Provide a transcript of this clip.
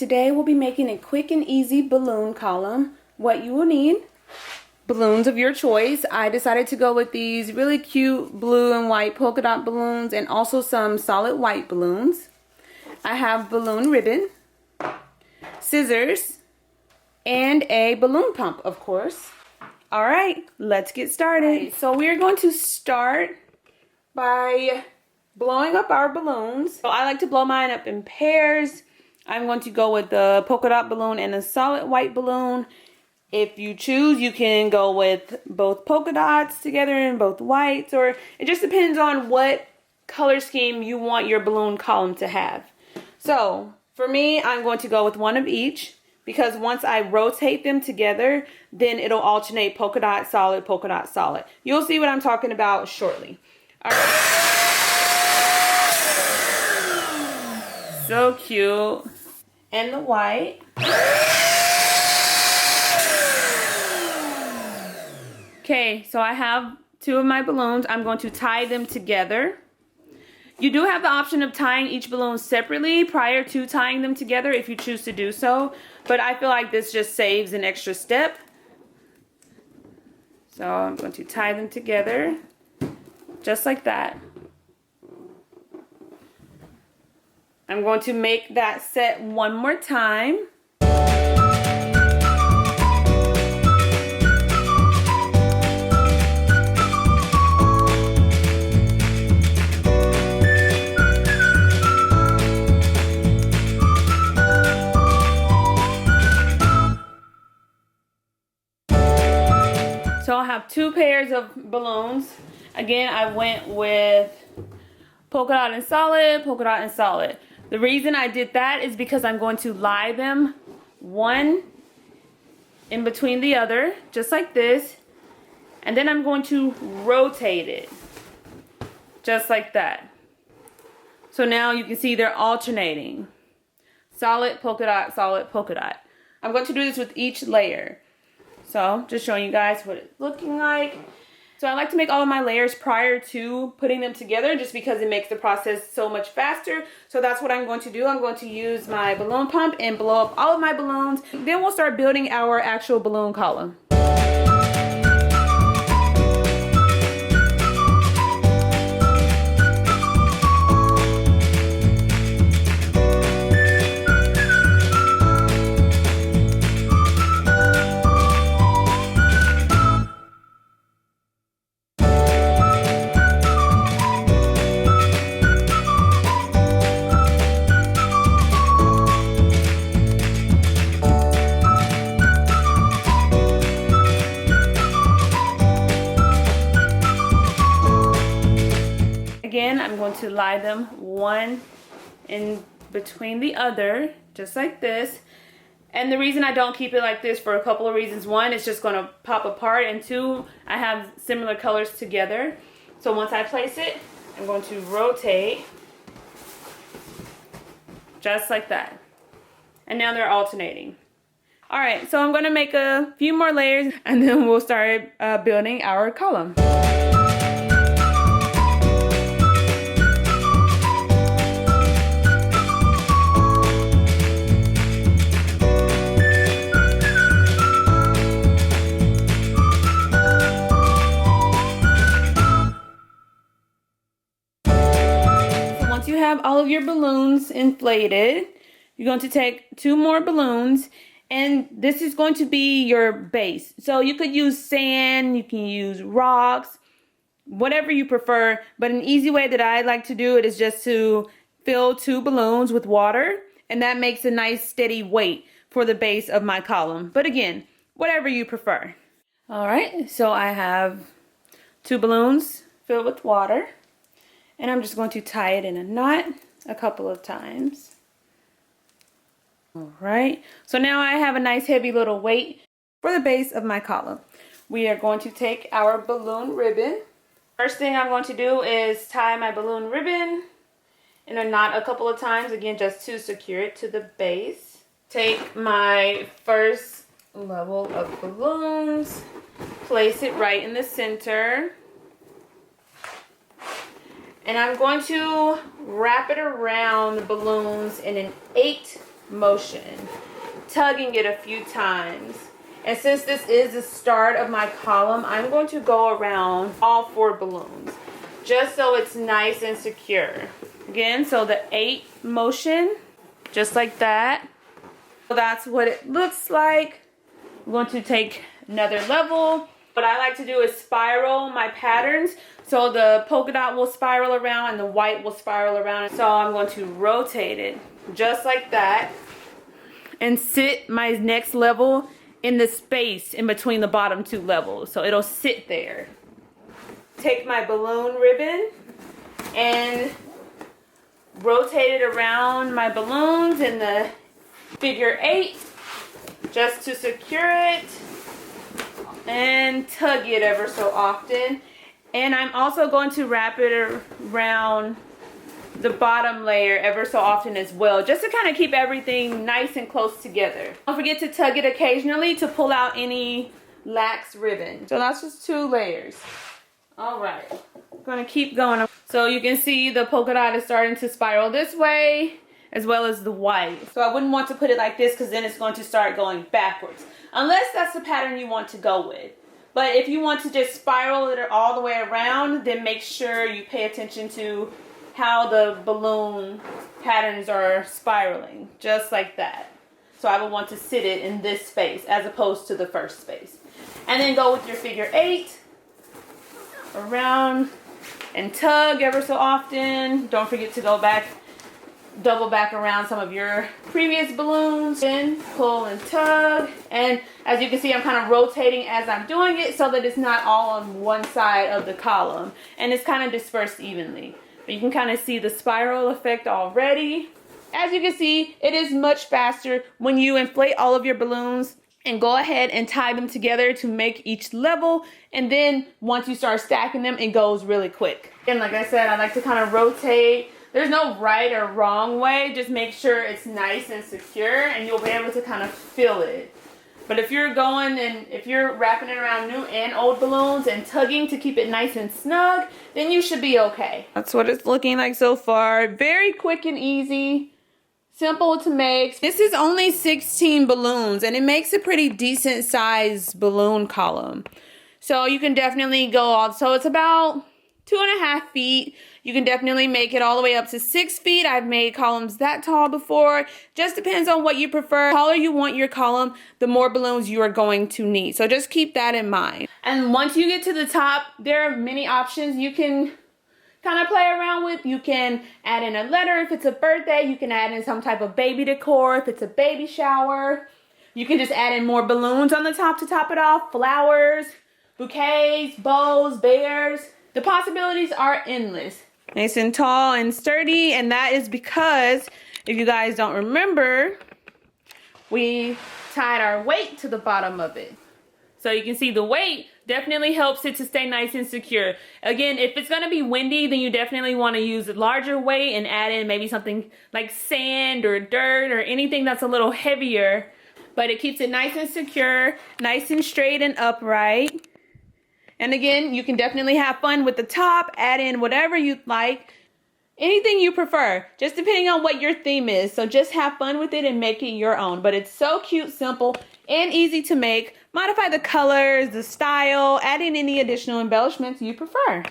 today we'll be making a quick and easy balloon column. What you will need: balloons of your choice. I decided to go with these really cute blue and white polka dot balloons and also some solid white balloons. I have balloon ribbon, scissors, and a balloon pump, of course. All right, let's get started. So we're going to start by blowing up our balloons. So I like to blow mine up in pairs. I'm going to go with the polka dot balloon and a solid white balloon. If you choose, you can go with both polka dots together and both whites, or it just depends on what color scheme you want your balloon column to have. So for me, I'm going to go with one of each, because once I rotate them together, then it'll alternate polka dot, solid, polka dot, solid. You'll see what I'm talking about shortly. All right. So cute. And the white. Okay, so I have two of my balloons. I'm going to tie them together. You do have the option of tying each balloon separately prior to tying them together if you choose to do so, but I feel like this just saves an extra step. So I'm going to tie them together just like that. I'm going to make that set one more time. So I have two pairs of balloons. Again, I went with polka dot and solid, polka dot and solid. The reason I did that is because I'm going to lie them one in between the other, just like this. And then I'm going to rotate it, just like that. So now you can see they're alternating. Solid, polka dot, solid, polka dot. I'm going to do this with each layer. So just showing you guys what it's looking like. So I like to make all of my layers prior to putting them together, just because it makes the process so much faster. So that's what I'm going to do. I'm going to use my balloon pump and blow up all of my balloons. Then we'll start building our actual balloon column. Again, I'm going to lie them one in between the other, just like this. And the reason I don't keep it like this for a couple of reasons. One, it's just going to pop apart. And two, I have similar colors together. So once I place it, I'm going to rotate just like that. And now they're alternating. All right, so I'm going to make a few more layers and then we'll start building our column. You have all of your balloons inflated, you're going to take two more balloons, and this is going to be your base. So you could use sand, you can use rocks, whatever you prefer, but an easy way that I like to do it is just to fill two balloons with water, and that makes a nice steady weight for the base of my column. But again, whatever you prefer. All right, so I have two balloons filled with water. And I'm just going to tie it in a knot a couple of times. All right. So now I have a nice heavy little weight for the base of my column. We are going to take our balloon ribbon. First thing I'm going to do is tie my balloon ribbon in a knot a couple of times. Again, just to secure it to the base. Take my first level of balloons. Place it right in the center. And I'm going to wrap it around the balloons in an 8 motion, tugging it a few times. And since this is the start of my column, I'm going to go around all 4 balloons, just so it's nice and secure. Again, so the 8 motion, just like that. So that's what it looks like. I'm going to take another level. What I like to do is spiral my patterns. So the polka dot will spiral around and the white will spiral around. So I'm going to rotate it just like that and sit my next level in the space in between the bottom 2 levels. So it'll sit there. Take my balloon ribbon and rotate it around my balloons in the figure 8 just to secure it, and tug it ever so often. And I'm also going to wrap it around the bottom layer ever so often as well, just to kind of keep everything nice and close together. Don't forget to tug it occasionally to pull out any lax ribbon. So that's just 2 layers. All right, I'm gonna keep going. So you can see the polka dot is starting to spiral this way, as well as the white. So I wouldn't want to put it like this, because then it's going to start going backwards, unless that's the pattern you want to go with. But if you want to just spiral it all the way around, then make sure you pay attention to how the balloon patterns are spiraling, just like that. So I would want to sit it in this space as opposed to the first space. And then go with your figure 8 around and tug ever so often. Don't forget to go back, double back around some of your previous balloons. Then pull and tug. And as you can see, I'm kind of rotating as I'm doing it so that it's not all on one side of the column and it's kind of dispersed evenly. But you can kind of see the spiral effect already. As you can see, it is much faster when you inflate all of your balloons and go ahead and tie them together to make each level. And then once you start stacking them, it goes really quick. And like I said, I like to kind of rotate. There's no right or wrong way. Just make sure it's nice and secure and you'll be able to kind of feel it. But if you're going and if you're wrapping it around new and old balloons and tugging to keep it nice and snug, then you should be okay. That's what it's looking like so far. Very quick and easy. Simple to make. This is only 16 balloons and it makes a pretty decent size balloon column. So you can definitely go all, so it's about 2.5 feet. You can definitely make it all the way up to 6 feet. I've made columns that tall before. Just depends on what you prefer. The taller you want your column, the more balloons you are going to need. So just keep that in mind. And once you get to the top, there are many options you can kind of play around with. You can add in a letter if it's a birthday. You can add in some type of baby decor if it's a baby shower. You can just add in more balloons on the top to top it off. Flowers, bouquets, bows, bears. The possibilities are endless. Nice and tall and sturdy, and that is because, if you guys don't remember, we tied our weight to the bottom of it. So you can see the weight definitely helps it to stay nice and secure. Again, if it's going to be windy, then you definitely want to use a larger weight and add in maybe something like sand or dirt or anything that's a little heavier. But it keeps it nice and secure, nice and straight and upright. And again, you can definitely have fun with the top, add in whatever you'd like, anything you prefer, just depending on what your theme is. So just have fun with it and make it your own. But it's so cute, simple, and easy to make. Modify the colors, the style, add in any additional embellishments you prefer.